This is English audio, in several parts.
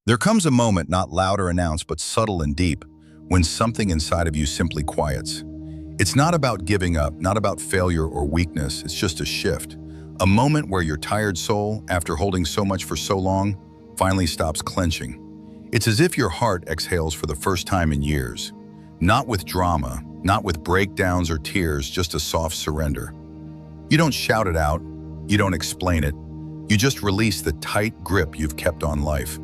There comes a moment, not loud or announced, but subtle and deep, when something inside of you simply quiets. It's not about giving up, not about failure or weakness, it's just a shift. A moment where your tired soul, after holding so much for so long, finally stops clenching. It's as if your heart exhales for the first time in years. Not with drama, not with breakdowns or tears, just a soft surrender. You don't shout it out, you don't explain it, you just release the tight grip you've kept on life.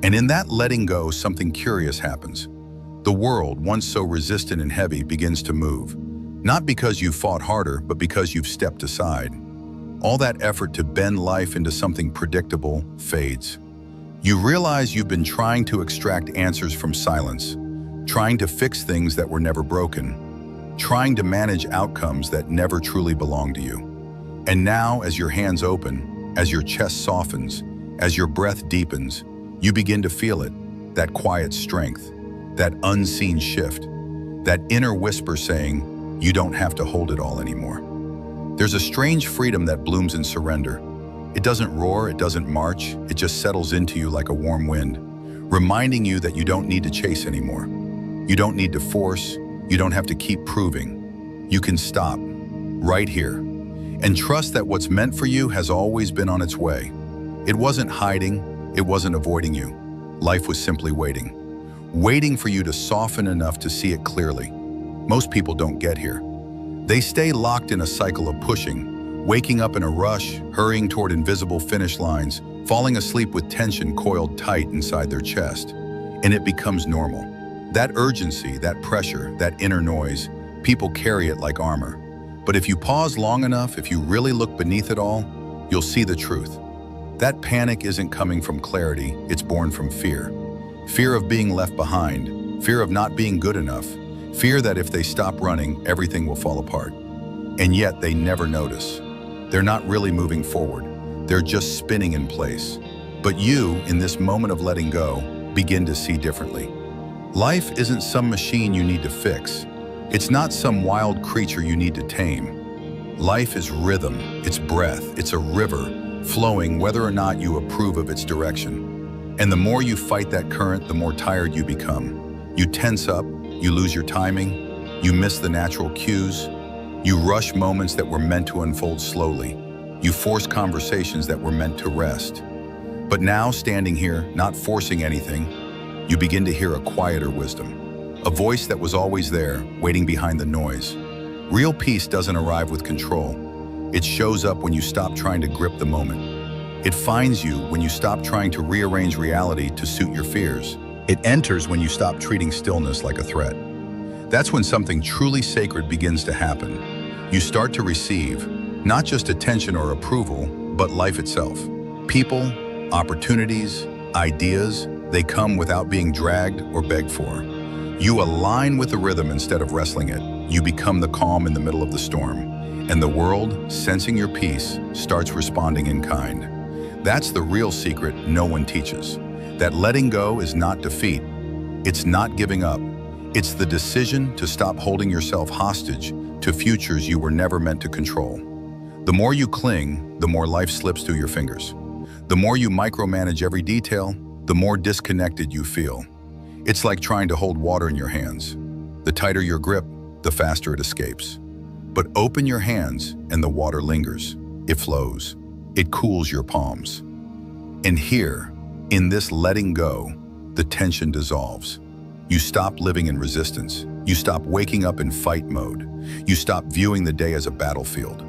And in that letting go, something curious happens. The world, once so resistant and heavy, begins to move. Not because you fought harder, but because you've stepped aside. All that effort to bend life into something predictable fades. You realize you've been trying to extract answers from silence, trying to fix things that were never broken, trying to manage outcomes that never truly belonged to you. And now, as your hands open, as your chest softens, as your breath deepens, you begin to feel it, that quiet strength, that unseen shift, that inner whisper saying, you don't have to hold it all anymore. There's a strange freedom that blooms in surrender. It doesn't roar, it doesn't march, it just settles into you like a warm wind, reminding you that you don't need to chase anymore. You don't need to force, you don't have to keep proving. You can stop, right here, and trust that what's meant for you has always been on its way. It wasn't hiding, it wasn't avoiding you. Life was simply waiting for you to soften enough to see it clearly. Most people don't get here. They stay locked in a cycle of pushing, waking up in a rush, hurrying toward invisible finish lines, falling asleep with tension coiled tight inside their chest. And it becomes normal. That urgency, that pressure, that inner noise, people carry it like armor. But if you pause long enough, if you really look beneath it all, you'll see the truth. That panic isn't coming from clarity, it's born from fear. Fear of being left behind, fear of not being good enough, fear that if they stop running, everything will fall apart. And yet they never notice. They're not really moving forward. They're just spinning in place. But you, in this moment of letting go, begin to see differently. Life isn't some machine you need to fix. It's not some wild creature you need to tame. Life is rhythm, it's breath, it's a river, flowing whether or not you approve of its direction. And the more you fight that current, the more tired you become. You tense up, you lose your timing, you miss the natural cues, you rush moments that were meant to unfold slowly, you force conversations that were meant to rest. But now, standing here, not forcing anything, you begin to hear a quieter wisdom, a voice that was always there, waiting behind the noise. Real peace doesn't arrive with control. It shows up when you stop trying to grip the moment. It finds you when you stop trying to rearrange reality to suit your fears. It enters when you stop treating stillness like a threat. That's when something truly sacred begins to happen. You start to receive, not just attention or approval, but life itself. People, opportunities, ideas, they come without being dragged or begged for. You align with the rhythm instead of wrestling it. You become the calm in the middle of the storm. And the world, sensing your peace, starts responding in kind. That's the real secret no one teaches. That letting go is not defeat. It's not giving up. It's the decision to stop holding yourself hostage to futures you were never meant to control. The more you cling, the more life slips through your fingers. The more you micromanage every detail, the more disconnected you feel. It's like trying to hold water in your hands. The tighter your grip, the faster it escapes. But open your hands and the water lingers. It flows. It cools your palms. And here, in this letting go, the tension dissolves. You stop living in resistance. You stop waking up in fight mode. You stop viewing the day as a battlefield.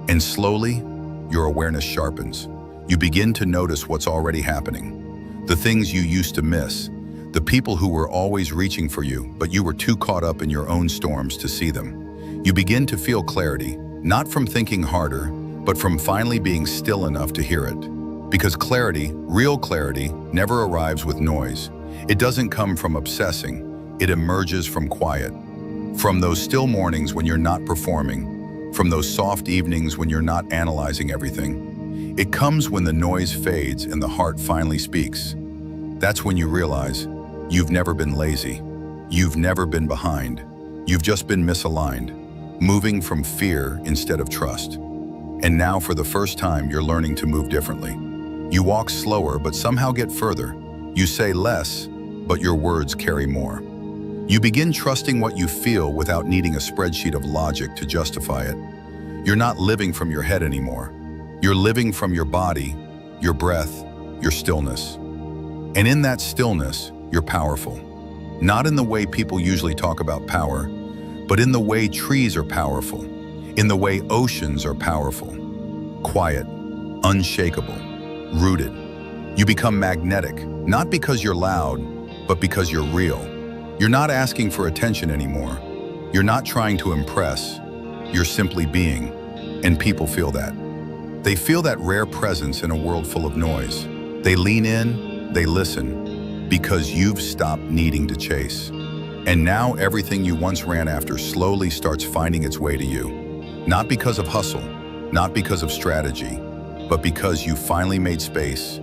And slowly, your awareness sharpens. You begin to notice what's already happening. The things you used to miss. The people who were always reaching for you, but you were too caught up in your own storms to see them. You begin to feel clarity, not from thinking harder, but from finally being still enough to hear it. Because clarity, real clarity, never arrives with noise. It doesn't come from obsessing, it emerges from quiet. From those still mornings when you're not performing, from those soft evenings when you're not analyzing everything. It comes when the noise fades and the heart finally speaks. That's when you realize you've never been lazy, you've never been behind, you've just been misaligned. Moving from fear instead of trust. And now for the first time, you're learning to move differently. You walk slower, but somehow get further. You say less, but your words carry more. You begin trusting what you feel without needing a spreadsheet of logic to justify it. You're not living from your head anymore. You're living from your body, your breath, your stillness. And in that stillness, you're powerful. Not in the way people usually talk about power, but in the way trees are powerful, in the way oceans are powerful. Quiet, unshakable, rooted. You become magnetic, not because you're loud, but because you're real. You're not asking for attention anymore. You're not trying to impress. You're simply being, and people feel that. They feel that rare presence in a world full of noise. They lean in, they listen, because you've stopped needing to chase. And now everything you once ran after slowly starts finding its way to you. Not because of hustle, not because of strategy, but because you finally made space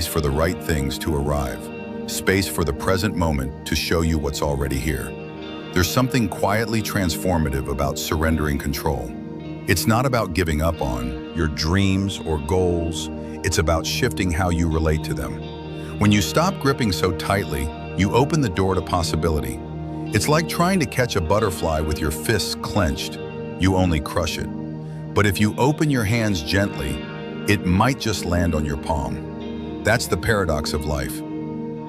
for the right things to arrive. Space for the present moment to show you what's already here. There's something quietly transformative about surrendering control. It's not about giving up on your dreams or goals. It's about shifting how you relate to them. When you stop gripping so tightly, you open the door to possibility. It's like trying to catch a butterfly with your fists clenched. You only crush it. But if you open your hands gently, it might just land on your palm. That's the paradox of life.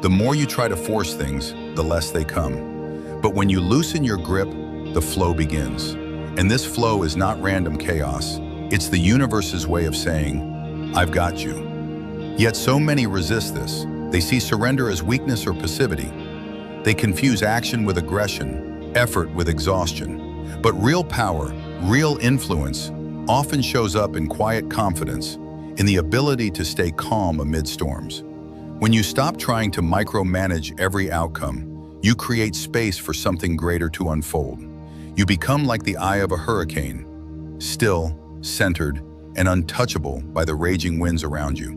The more you try to force things, the less they come. But when you loosen your grip, the flow begins. And this flow is not random chaos. It's the universe's way of saying, I've got you. Yet so many resist this. They see surrender as weakness or passivity. They confuse action with aggression, effort with exhaustion. But real power, real influence, often shows up in quiet confidence, in the ability to stay calm amid storms. When you stop trying to micromanage every outcome, you create space for something greater to unfold. You become like the eye of a hurricane, still, centered, and untouchable by the raging winds around you.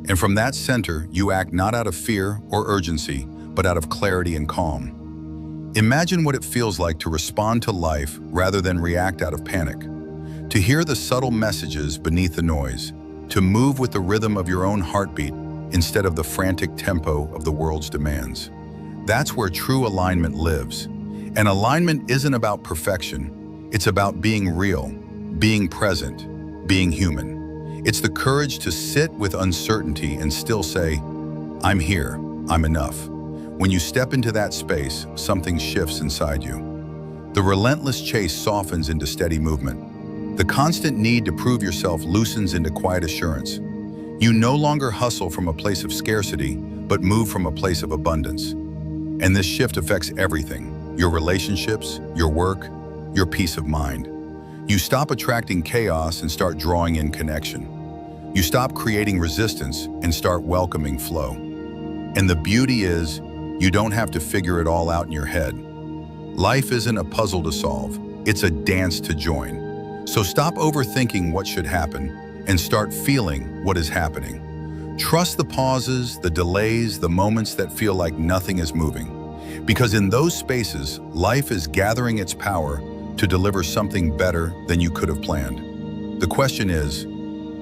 And from that center, you act not out of fear or urgency, but out of clarity and calm. Imagine what it feels like to respond to life rather than react out of panic. To hear the subtle messages beneath the noise, to move with the rhythm of your own heartbeat instead of the frantic tempo of the world's demands. That's where true alignment lives. And alignment isn't about perfection. It's about being real, being present, being human. It's the courage to sit with uncertainty and still say, I'm here, I'm enough. When you step into that space, something shifts inside you. The relentless chase softens into steady movement. The constant need to prove yourself loosens into quiet assurance. You no longer hustle from a place of scarcity, but move from a place of abundance. And this shift affects everything: your relationships, your work, your peace of mind. You stop attracting chaos and start drawing in connection. You stop creating resistance and start welcoming flow. And the beauty is, you don't have to figure it all out in your head. Life isn't a puzzle to solve, it's a dance to join. So stop overthinking what should happen and start feeling what is happening. Trust the pauses, the delays, the moments that feel like nothing is moving. Because in those spaces, life is gathering its power to deliver something better than you could have planned. The question is,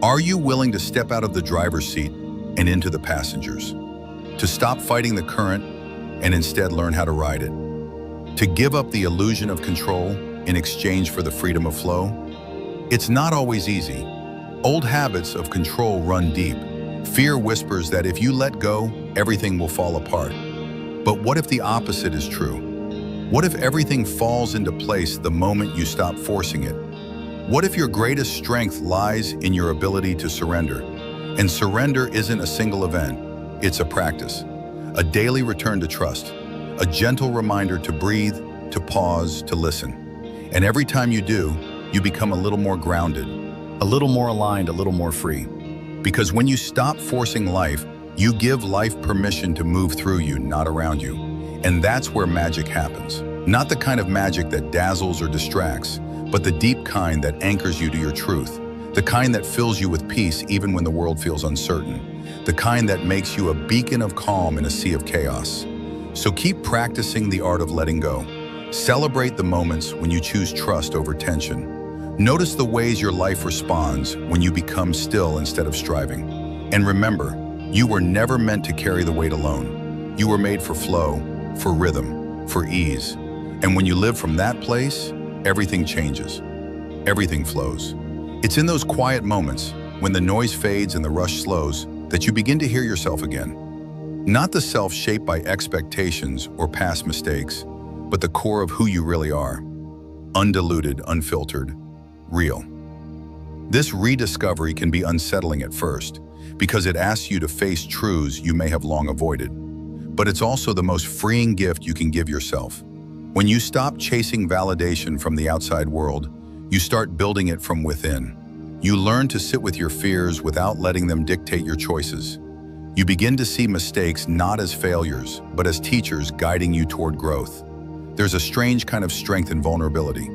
are you willing to step out of the driver's seat and into the passengers? To stop fighting the current and instead learn how to ride it? To give up the illusion of control in exchange for the freedom of flow? It's not always easy. Old habits of control run deep. Fear whispers that if you let go, everything will fall apart. But what if the opposite is true? What if everything falls into place the moment you stop forcing it? What if your greatest strength lies in your ability to surrender? And surrender isn't a single event, it's a practice. A daily return to trust. A gentle reminder to breathe, to pause, to listen. And every time you do, you become a little more grounded, a little more aligned, a little more free. Because when you stop forcing life, you give life permission to move through you, not around you. And that's where magic happens. Not the kind of magic that dazzles or distracts, but the deep kind that anchors you to your truth. The kind that fills you with peace even when the world feels uncertain. The kind that makes you a beacon of calm in a sea of chaos. So keep practicing the art of letting go. Celebrate the moments when you choose trust over tension. Notice the ways your life responds when you become still instead of striving. And remember, You were never meant to carry the weight alone. You were made for flow, for rhythm, for ease. And when you live from that place, everything changes. Everything flows. It's in those quiet moments, when the noise fades and the rush slows, that you begin to hear yourself again. Not the self shaped by expectations or past mistakes, but the core of who you really are. Undiluted, unfiltered, real. This rediscovery can be unsettling at first, because it asks you to face truths you may have long avoided. But it's also the most freeing gift you can give yourself. When you stop chasing validation from the outside world, you start building it from within. You learn to sit with your fears without letting them dictate your choices. You begin to see mistakes not as failures, but as teachers guiding you toward growth. There's a strange kind of strength in vulnerability,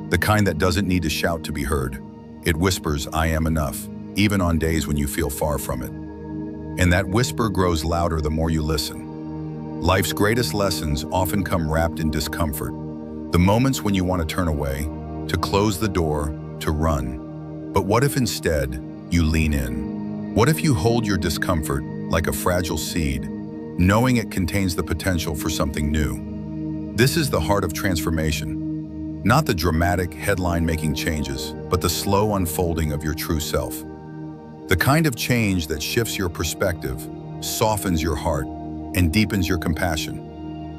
the kind that doesn't need to shout to be heard. It whispers, "I am enough," even on days when you feel far from it. And that whisper grows louder the more you listen. Life's greatest lessons often come wrapped in discomfort. The moments when you want to turn away, to close the door, to run. But what if instead you lean in? What if you hold your discomfort like a fragile seed, knowing it contains the potential for something new? This is the heart of transformation. Not the dramatic, headline-making changes, but the slow unfolding of your true self. The kind of change that shifts your perspective, softens your heart, and deepens your compassion,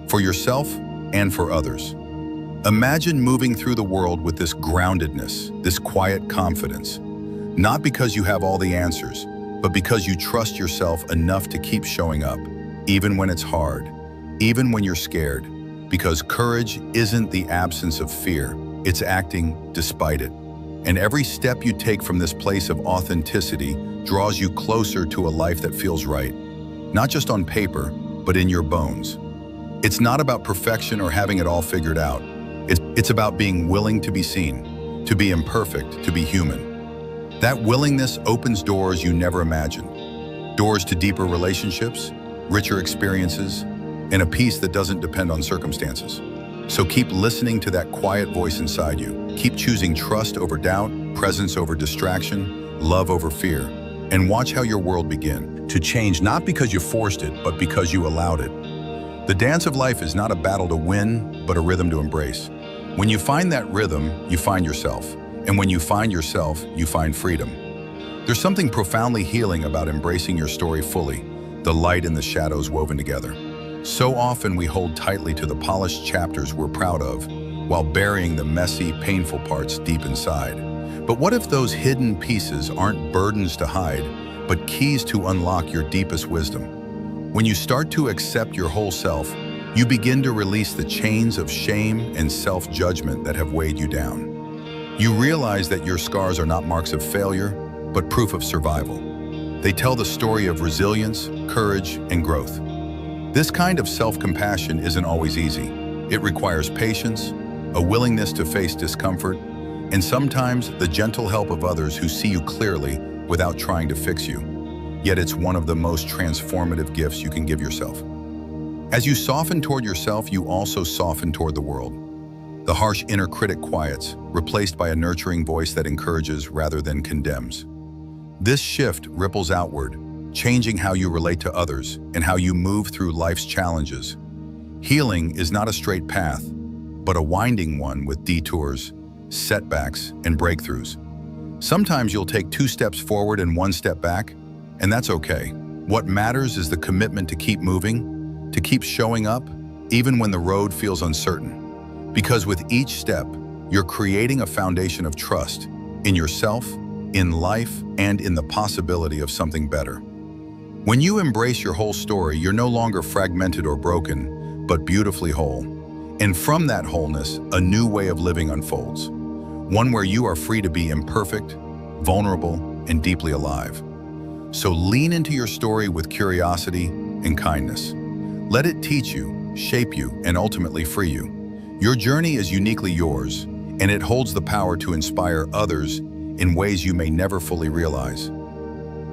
for yourself and for others. Imagine moving through the world with this groundedness, this quiet confidence, not because you have all the answers, but because you trust yourself enough to keep showing up, even when it's hard, even when you're scared, because courage isn't the absence of fear, it's acting despite it. And every step you take from this place of authenticity draws you closer to a life that feels right, not just on paper, but in your bones. It's not about perfection or having it all figured out. It's about being willing to be seen, to be imperfect, to be human. That willingness opens doors you never imagined. Doors to deeper relationships, richer experiences, and a peace that doesn't depend on circumstances. So keep listening to that quiet voice inside you. Keep choosing trust over doubt, presence over distraction, love over fear, and watch how your world begin to change, not because you forced it, but because you allowed it. The dance of life is not a battle to win, but a rhythm to embrace. When you find that rhythm, you find yourself. And when you find yourself, you find freedom. There's something profoundly healing about embracing your story fully, the light and the shadows woven together. So often we hold tightly to the polished chapters we're proud of, while burying the messy, painful parts deep inside. But what if those hidden pieces aren't burdens to hide, but keys to unlock your deepest wisdom? When you start to accept your whole self, you begin to release the chains of shame and self-judgment that have weighed you down. You realize that your scars are not marks of failure, but proof of survival. They tell the story of resilience, courage, and growth. This kind of self-compassion isn't always easy. It requires patience, a willingness to face discomfort, and sometimes the gentle help of others who see you clearly without trying to fix you. Yet it's one of the most transformative gifts you can give yourself. As you soften toward yourself, you also soften toward the world. The harsh inner critic quiets, replaced by a nurturing voice that encourages rather than condemns. This shift ripples outward, changing how you relate to others and how you move through life's challenges. Healing is not a straight path, but a winding one with detours, setbacks, and breakthroughs. Sometimes you'll take 2 steps forward and 1 step back, and that's okay. What matters is the commitment to keep moving, to keep showing up, even when the road feels uncertain. Because with each step, you're creating a foundation of trust in yourself, in life, and in the possibility of something better. When you embrace your whole story, you're no longer fragmented or broken, but beautifully whole. And from that wholeness, a new way of living unfolds. One where you are free to be imperfect, vulnerable, and deeply alive. So lean into your story with curiosity and kindness. Let it teach you, shape you, and ultimately free you. Your journey is uniquely yours, and it holds the power to inspire others in ways you may never fully realize.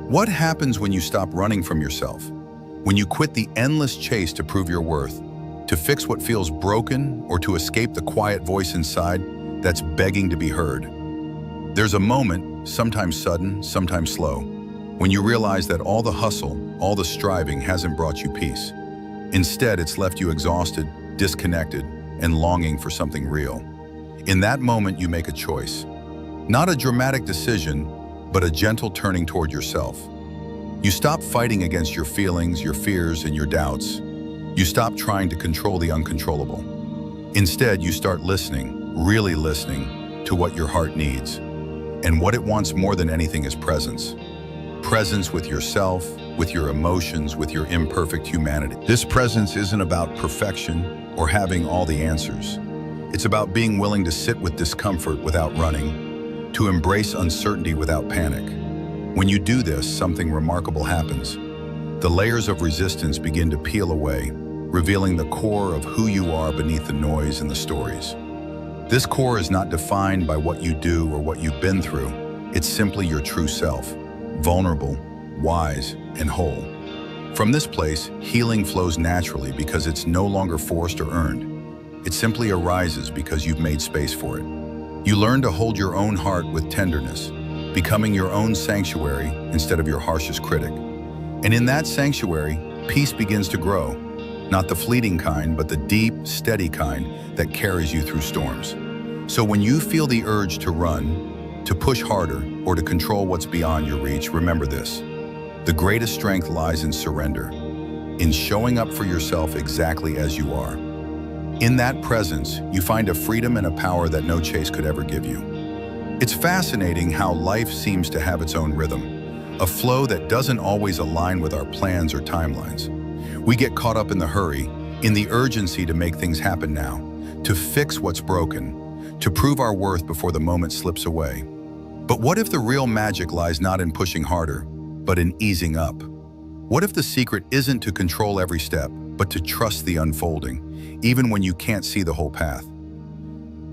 What happens when you stop running from yourself? When you quit the endless chase to prove your worth, to fix what feels broken, or to escape the quiet voice inside that's begging to be heard? There's a moment, sometimes sudden, sometimes slow, when you realize that all the hustle, all the striving hasn't brought you peace. Instead, it's left you exhausted, disconnected, and longing for something real. In that moment, you make a choice. Not a dramatic decision, but a gentle turning toward yourself. You stop fighting against your feelings, your fears, and your doubts. You stop trying to control the uncontrollable. Instead, you start listening, really listening, to what your heart needs. And what it wants more than anything is presence. Presence with yourself, with your emotions, with your imperfect humanity. This presence isn't about perfection or having all the answers. It's about being willing to sit with discomfort without running, to embrace uncertainty without panic. When you do this, something remarkable happens. The layers of resistance begin to peel away, revealing the core of who you are beneath the noise and the stories. This core is not defined by what you do or what you've been through. It's simply your true self, vulnerable, wise, and whole. From this place, healing flows naturally because it's no longer forced or earned. It simply arises because you've made space for it. You learn to hold your own heart with tenderness, becoming your own sanctuary instead of your harshest critic. And in that sanctuary, peace begins to grow. Not the fleeting kind, but the deep, steady kind that carries you through storms. So when you feel the urge to run, to push harder, or to control what's beyond your reach, remember this. The greatest strength lies in surrender, in showing up for yourself exactly as you are. In that presence, you find a freedom and a power that no chase could ever give you. It's fascinating how life seems to have its own rhythm, a flow that doesn't always align with our plans or timelines. We get caught up in the hurry, in the urgency to make things happen now, to fix what's broken, to prove our worth before the moment slips away. But what if the real magic lies not in pushing harder, but in easing up? What if the secret isn't to control every step, but to trust the unfolding, even when you can't see the whole path?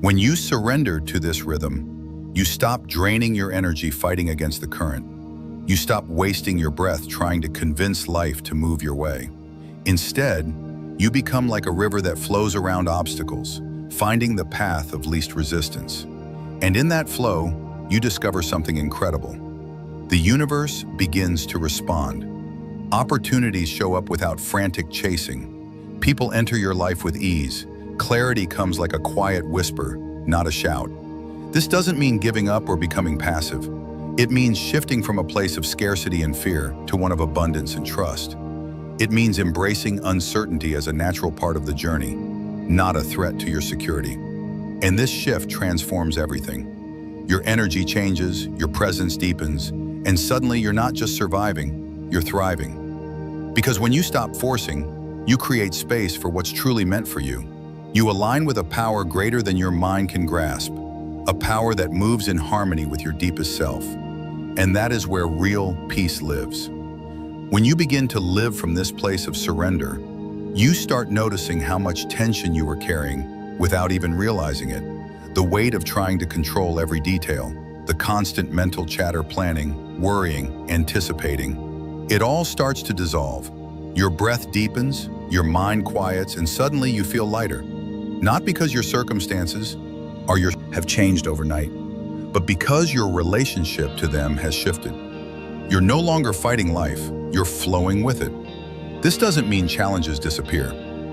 When you surrender to this rhythm, you stop draining your energy fighting against the current. You stop wasting your breath trying to convince life to move your way. Instead, you become like a river that flows around obstacles, finding the path of least resistance. And in that flow, you discover something incredible. The universe begins to respond. Opportunities show up without frantic chasing. People enter your life with ease. Clarity comes like a quiet whisper, not a shout. This doesn't mean giving up or becoming passive. It means shifting from a place of scarcity and fear to one of abundance and trust. It means embracing uncertainty as a natural part of the journey, not a threat to your security. And this shift transforms everything. Your energy changes, your presence deepens, and suddenly you're not just surviving, you're thriving. Because when you stop forcing, you create space for what's truly meant for you. You align with a power greater than your mind can grasp, a power that moves in harmony with your deepest self. And that is where real peace lives. When you begin to live from this place of surrender, you start noticing how much tension you were carrying without even realizing it. The weight of trying to control every detail, the constant mental chatter, planning, worrying, anticipating. It all starts to dissolve. Your breath deepens, your mind quiets, and suddenly you feel lighter. Not because your circumstances have changed overnight, but because your relationship to them has shifted. You're no longer fighting life, you're flowing with it. This doesn't mean challenges disappear.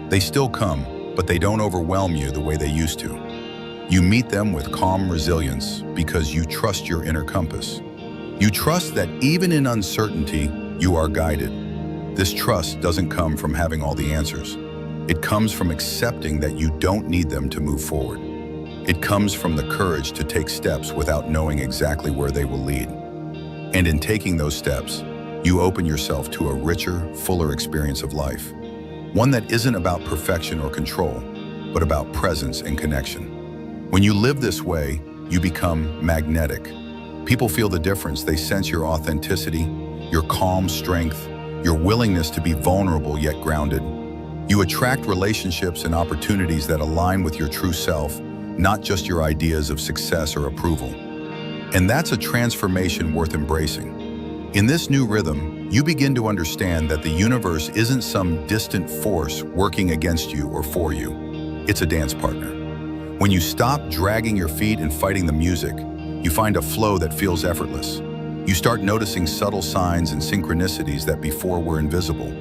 They still come, but they don't overwhelm you the way they used to. You meet them with calm resilience because you trust your inner compass. You trust that even in uncertainty, you are guided. This trust doesn't come from having all the answers. It comes from accepting that you don't need them to move forward. It comes from the courage to take steps without knowing exactly where they will lead. And in taking those steps, you open yourself to a richer, fuller experience of life. One that isn't about perfection or control, but about presence and connection. When you live this way, you become magnetic. People feel the difference. They sense your authenticity, your calm strength, your willingness to be vulnerable yet grounded. You attract relationships and opportunities that align with your true self, not just your ideas of success or approval. And that's a transformation worth embracing. In this new rhythm, you begin to understand that the universe isn't some distant force working against you or for you. It's a dance partner. When you stop dragging your feet and fighting the music, you find a flow that feels effortless. You start noticing subtle signs and synchronicities that before were invisible,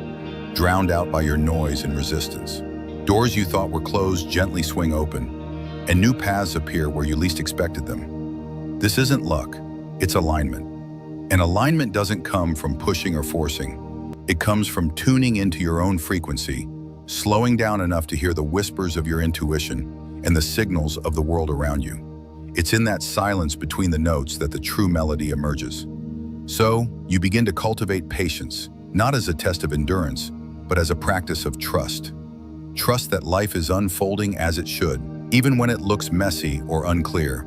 drowned out by your noise and resistance. Doors you thought were closed gently swing open, and new paths appear where you least expected them. This isn't luck, it's alignment. And alignment doesn't come from pushing or forcing. It comes from tuning into your own frequency, slowing down enough to hear the whispers of your intuition and the signals of the world around you. It's in that silence between the notes that the true melody emerges. So, you begin to cultivate patience, not as a test of endurance, but as a practice of trust. Trust that life is unfolding as it should, even when it looks messy or unclear.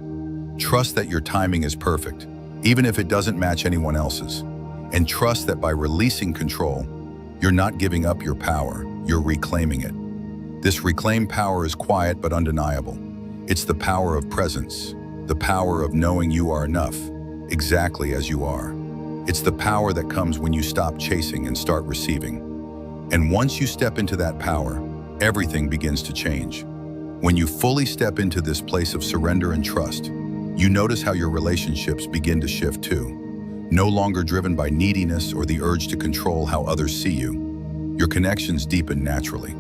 Trust that your timing is perfect, even if it doesn't match anyone else's. And trust that by releasing control, you're not giving up your power, you're reclaiming it. This reclaimed power is quiet but undeniable. It's the power of presence, the power of knowing you are enough, exactly as you are. It's the power that comes when you stop chasing and start receiving. And once you step into that power, everything begins to change. When you fully step into this place of surrender and trust, you notice how your relationships begin to shift too. No longer driven by neediness or the urge to control how others see you. Your connections deepen naturally.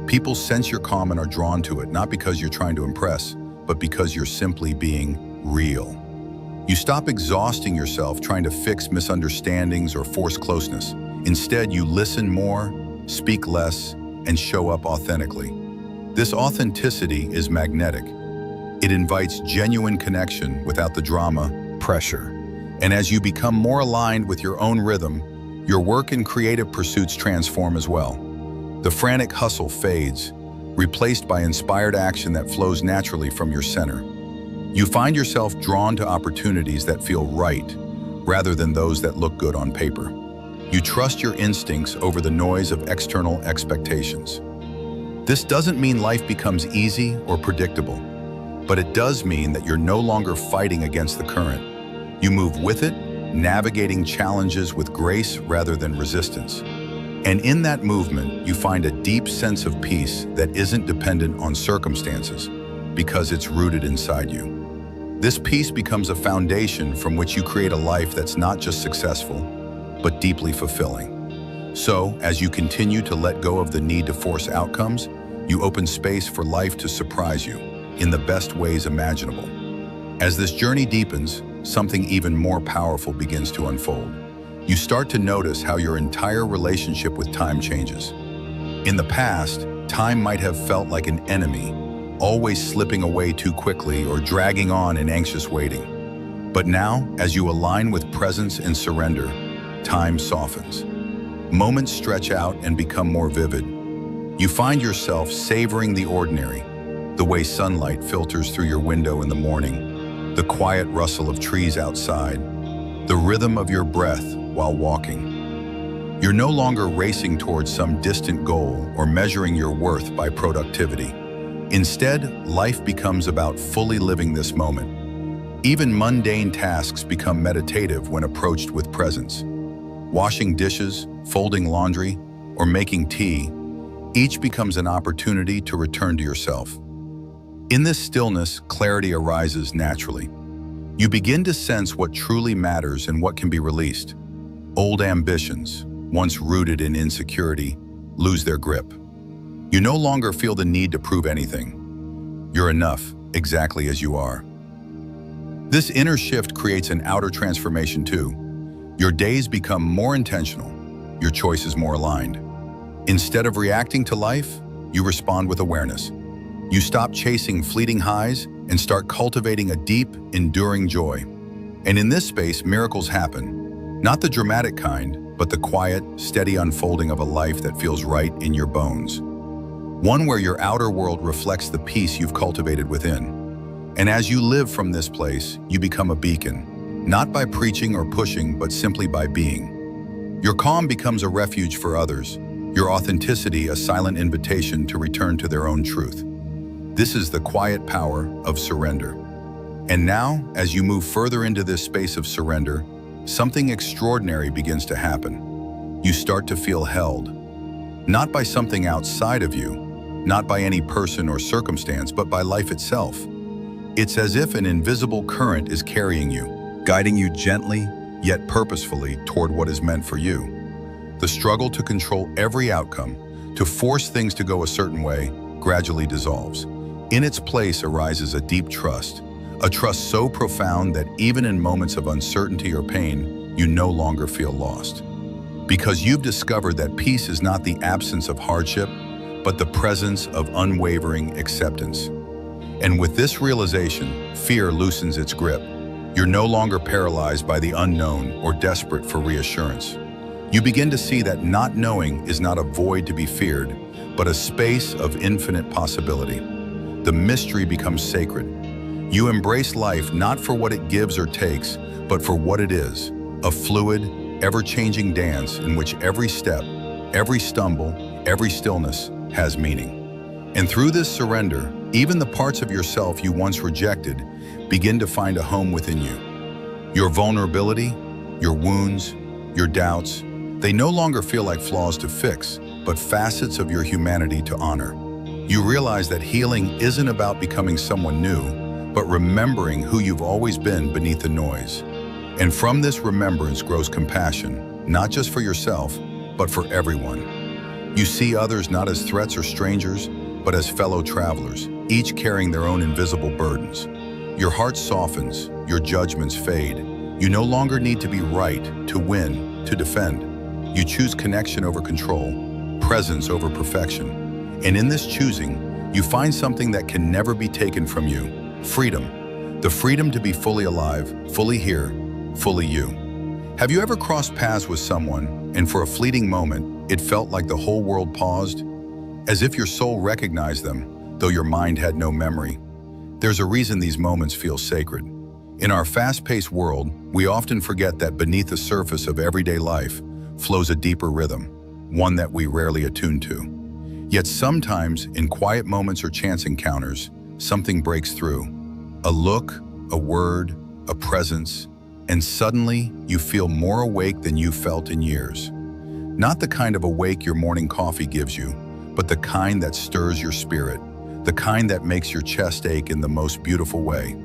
People sense your calm and are drawn to it, not because you're trying to impress, but because you're simply being real. You stop exhausting yourself trying to fix misunderstandings or force closeness. Instead, you listen more, speak less, and show up authentically. This authenticity is magnetic. It invites genuine connection without the drama, pressure. And as you become more aligned with your own rhythm, your work and creative pursuits transform as well. The frantic hustle fades, replaced by inspired action that flows naturally from your center. You find yourself drawn to opportunities that feel right, rather than those that look good on paper. You trust your instincts over the noise of external expectations. This doesn't mean life becomes easy or predictable, but it does mean that you're no longer fighting against the current. You move with it, navigating challenges with grace rather than resistance. And in that movement, you find a deep sense of peace that isn't dependent on circumstances, because it's rooted inside you. This peace becomes a foundation from which you create a life that's not just successful, but deeply fulfilling. So, as you continue to let go of the need to force outcomes, you open space for life to surprise you in the best ways imaginable. As this journey deepens, something even more powerful begins to unfold. You start to notice how your entire relationship with time changes. In the past, time might have felt like an enemy, always slipping away too quickly or dragging on in anxious waiting. But now, as you align with presence and surrender, time softens. Moments stretch out and become more vivid. You find yourself savoring the ordinary, the way sunlight filters through your window in the morning, the quiet rustle of trees outside, the rhythm of your breath while walking. You're no longer racing towards some distant goal or measuring your worth by productivity. Instead, life becomes about fully living this moment. Even mundane tasks become meditative when approached with presence. Washing dishes, folding laundry, or making tea, each becomes an opportunity to return to yourself. In this stillness, clarity arises naturally. You begin to sense what truly matters and what can be released. Old ambitions, once rooted in insecurity, lose their grip. You no longer feel the need to prove anything. You're enough, exactly as you are. This inner shift creates an outer transformation too. Your days become more intentional, your choices more aligned. Instead of reacting to life, you respond with awareness. You stop chasing fleeting highs and start cultivating a deep, enduring joy. And in this space, miracles happen. Not the dramatic kind, but the quiet, steady unfolding of a life that feels right in your bones. One where your outer world reflects the peace you've cultivated within. And as you live from this place, you become a beacon, not by preaching or pushing, but simply by being. Your calm becomes a refuge for others, your authenticity a silent invitation to return to their own truth. This is the quiet power of surrender. And now, as you move further into this space of surrender, something extraordinary begins to happen. You start to feel held, not by something outside of you, not by any person or circumstance, but by life itself. It's as if an invisible current is carrying you, guiding you gently, yet purposefully, toward what is meant for you. The struggle to control every outcome, to force things to go a certain way, gradually dissolves. In its place arises a deep trust, a trust so profound that even in moments of uncertainty or pain, you no longer feel lost. Because you've discovered that peace is not the absence of hardship, but the presence of unwavering acceptance. And with this realization, fear loosens its grip. You're no longer paralyzed by the unknown or desperate for reassurance. You begin to see that not knowing is not a void to be feared, but a space of infinite possibility. The mystery becomes sacred. You embrace life not for what it gives or takes, but for what it is, a fluid, ever-changing dance in which every step, every stumble, every stillness has meaning. And through this surrender, even the parts of yourself you once rejected begin to find a home within you. Your vulnerability, your wounds, your doubts, they no longer feel like flaws to fix, but facets of your humanity to honor. You realize that healing isn't about becoming someone new, but remembering who you've always been beneath the noise. And from this remembrance grows compassion, not just for yourself, but for everyone. You see others not as threats or strangers, but as fellow travelers, each carrying their own invisible burdens. Your heart softens, your judgments fade. You no longer need to be right, to win, to defend. You choose connection over control, presence over perfection. And in this choosing, you find something that can never be taken from you: freedom. The freedom to be fully alive, fully here, fully you. Have you ever crossed paths with someone, and for a fleeting moment, it felt like the whole world paused? As if your soul recognized them, though your mind had no memory. There's a reason these moments feel sacred. In our fast-paced world, we often forget that beneath the surface of everyday life flows a deeper rhythm, one that we rarely attune to. Yet sometimes, in quiet moments or chance encounters, something breaks through. A look, a word, a presence, and suddenly you feel more awake than you felt in years. Not the kind of awake your morning coffee gives you, but the kind that stirs your spirit, the kind that makes your chest ache in the most beautiful way.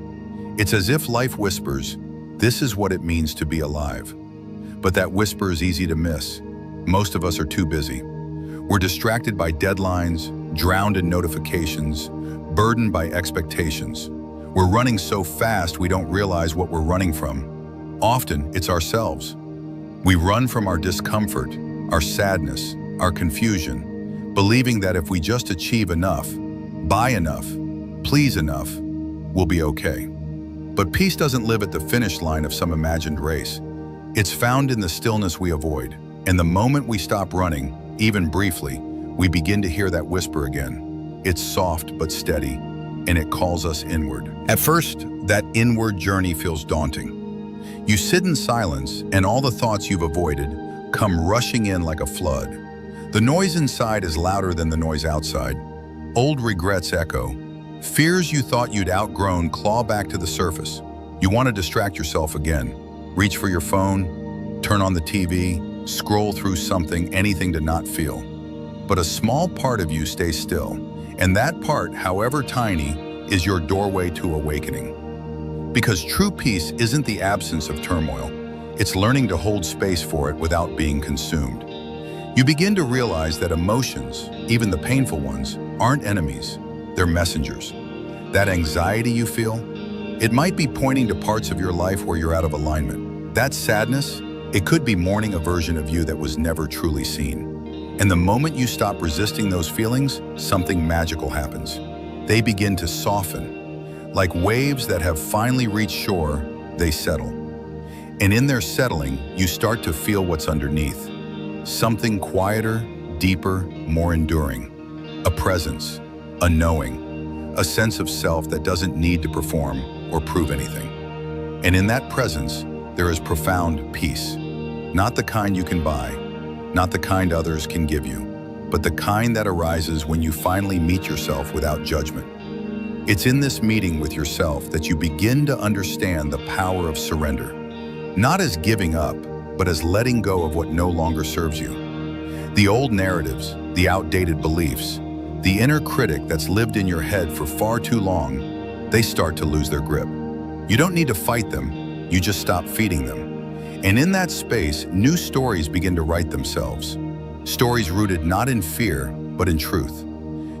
It's as if life whispers, "This is what it means to be alive." But that whisper is easy to miss. Most of us are too busy. We're distracted by deadlines, drowned in notifications, burdened by expectations. We're running so fast we don't realize what we're running from. Often, it's ourselves. We run from our discomfort, our sadness, our confusion, believing that if we just achieve enough, buy enough, please enough, we'll be okay. But peace doesn't live at the finish line of some imagined race. It's found in the stillness we avoid. And the moment we stop running, even briefly, we begin to hear that whisper again. It's soft but steady, and it calls us inward. At first, that inward journey feels daunting. You sit in silence, and all the thoughts you've avoided come rushing in like a flood. The noise inside is louder than the noise outside. Old regrets echo. Fears you thought you'd outgrown claw back to the surface. You want to distract yourself again. Reach for your phone, turn on the TV, scroll through something, anything to not feel. But a small part of you stays still, and that part, however tiny, is your doorway to awakening. Because true peace isn't the absence of turmoil. It's learning to hold space for it without being consumed. You begin to realize that emotions, even the painful ones, aren't enemies. They're messengers. That anxiety you feel, it might be pointing to parts of your life where you're out of alignment. That sadness, it could be mourning a version of you that was never truly seen. And the moment you stop resisting those feelings, something magical happens. They begin to soften. Like waves that have finally reached shore, they settle. And in their settling, you start to feel what's underneath. Something quieter, deeper, more enduring. A presence, a knowing, a sense of self that doesn't need to perform or prove anything. And in that presence, there is profound peace. Not the kind you can buy, not the kind others can give you, but the kind that arises when you finally meet yourself without judgment. It's in this meeting with yourself that you begin to understand the power of surrender, not as giving up, but as letting go of what no longer serves you. The old narratives, the outdated beliefs, the inner critic that's lived in your head for far too long, they start to lose their grip. You don't need to fight them, you just stop feeding them. And in that space, new stories begin to write themselves. Stories rooted not in fear, but in truth.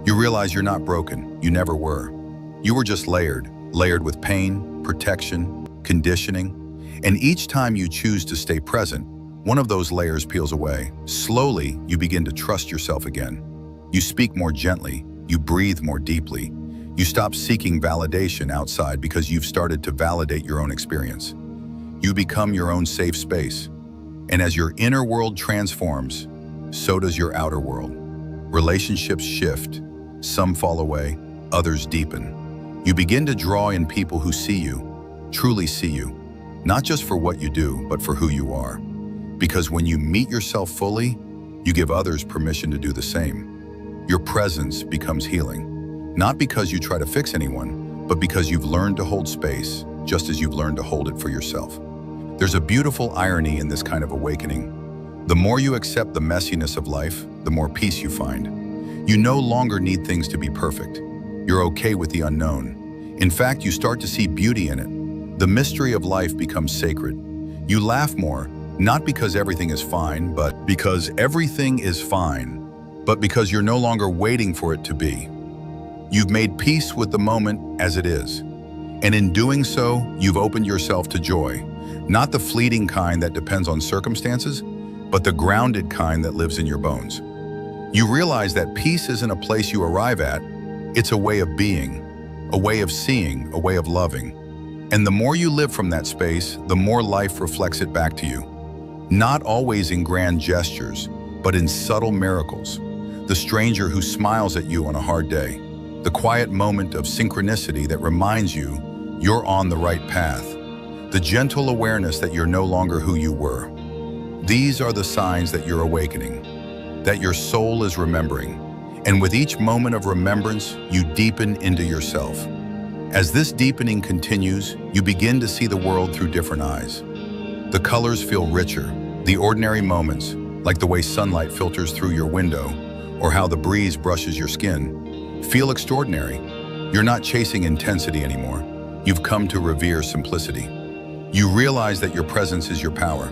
You realize you're not broken. You never were. You were just layered with pain, protection, conditioning. And each time you choose to stay present, one of those layers peels away. Slowly, you begin to trust yourself again. You speak more gently. You breathe more deeply. You stop seeking validation outside because you've started to validate your own experience. You become your own safe space. And as your inner world transforms, so does your outer world. Relationships shift. Some fall away, others deepen. You begin to draw in people who see you, truly see you, not just for what you do, but for who you are. Because when you meet yourself fully, you give others permission to do the same. Your presence becomes healing, not because you try to fix anyone, but because you've learned to hold space, just as you've learned to hold it for yourself. There's a beautiful irony in this kind of awakening. The more you accept the messiness of life, the more peace you find. You no longer need things to be perfect. You're okay with the unknown. In fact, you start to see beauty in it. The mystery of life becomes sacred. You laugh more, not because everything is fine, but because everything is fine, but because you're no longer waiting for it to be. You've made peace with the moment as it is. And in doing so, you've opened yourself to joy. Not the fleeting kind that depends on circumstances, but the grounded kind that lives in your bones. You realize that peace isn't a place you arrive at, it's a way of being, a way of seeing, a way of loving. And the more you live from that space, the more life reflects it back to you. Not always in grand gestures, but in subtle miracles. The stranger who smiles at you on a hard day. The quiet moment of synchronicity that reminds you you're on the right path. The gentle awareness that you're no longer who you were. These are the signs that you're awakening, that your soul is remembering. And with each moment of remembrance, you deepen into yourself. As this deepening continues, you begin to see the world through different eyes. The colors feel richer. The ordinary moments, like the way sunlight filters through your window, or how the breeze brushes your skin, feel extraordinary. You're not chasing intensity anymore. You've come to revere simplicity. You realize that your presence is your power,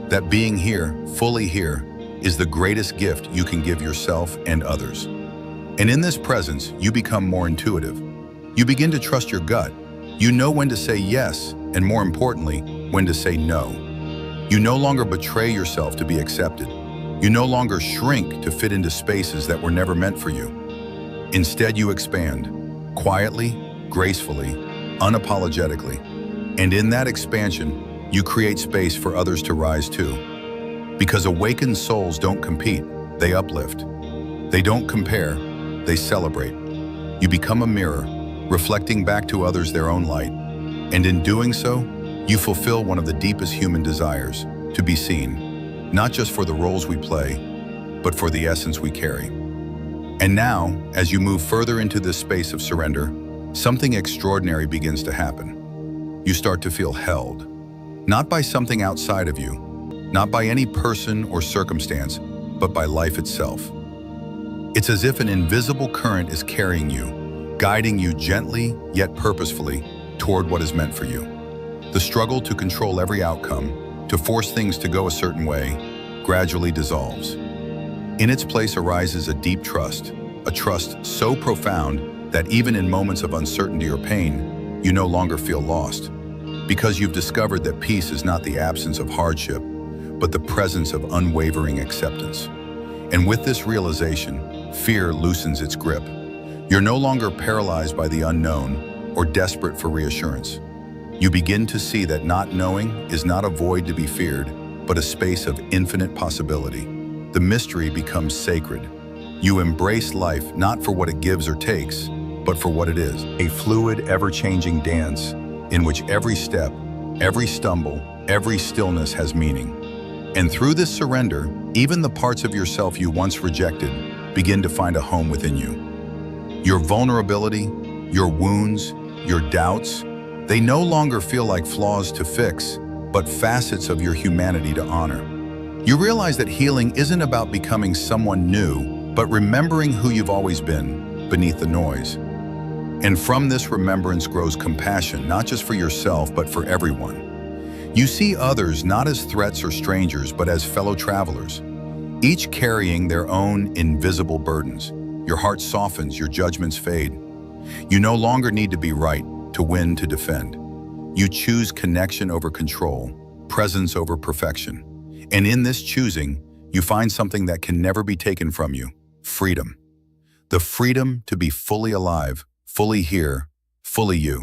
that being here, fully here, is the greatest gift you can give yourself and others. And in this presence, you become more intuitive. You begin to trust your gut. You know when to say yes, and more importantly, when to say no. You no longer betray yourself to be accepted. You no longer shrink to fit into spaces that were never meant for you. Instead, you expand, quietly, gracefully, unapologetically. And in that expansion, you create space for others to rise too. Because awakened souls don't compete, they uplift. They don't compare, they celebrate. You become a mirror, reflecting back to others their own light. And in doing so, you fulfill one of the deepest human desires, to be seen, not just for the roles we play, but for the essence we carry. And now, as you move further into this space of surrender, something extraordinary begins to happen. You start to feel held, not by something outside of you, not by any person or circumstance, but by life itself. It's as if an invisible current is carrying you, guiding you gently yet purposefully toward what is meant for you. The struggle to control every outcome, to force things to go a certain way, gradually dissolves. In its place arises a deep trust, a trust so profound that even in moments of uncertainty or pain, you no longer feel lost, because you've discovered that peace is not the absence of hardship, but the presence of unwavering acceptance. And with this realization, fear loosens its grip. You're no longer paralyzed by the unknown or desperate for reassurance. You begin to see that not knowing is not a void to be feared, but a space of infinite possibility. The mystery becomes sacred. You embrace life not for what it gives or takes, but for what it is, a fluid, ever-changing dance in which every step, every stumble, every stillness has meaning. And through this surrender, even the parts of yourself you once rejected begin to find a home within you. Your vulnerability, your wounds, your doubts, they no longer feel like flaws to fix, but facets of your humanity to honor. You realize that healing isn't about becoming someone new, but remembering who you've always been beneath the noise. And from this remembrance grows compassion, not just for yourself, but for everyone. You see others not as threats or strangers, but as fellow travelers, each carrying their own invisible burdens. Your heart softens, your judgments fade. You no longer need to be right, to win, to defend. You choose connection over control, presence over perfection. And in this choosing, you find something that can never be taken from you: freedom. The freedom to be fully alive, fully here, fully you.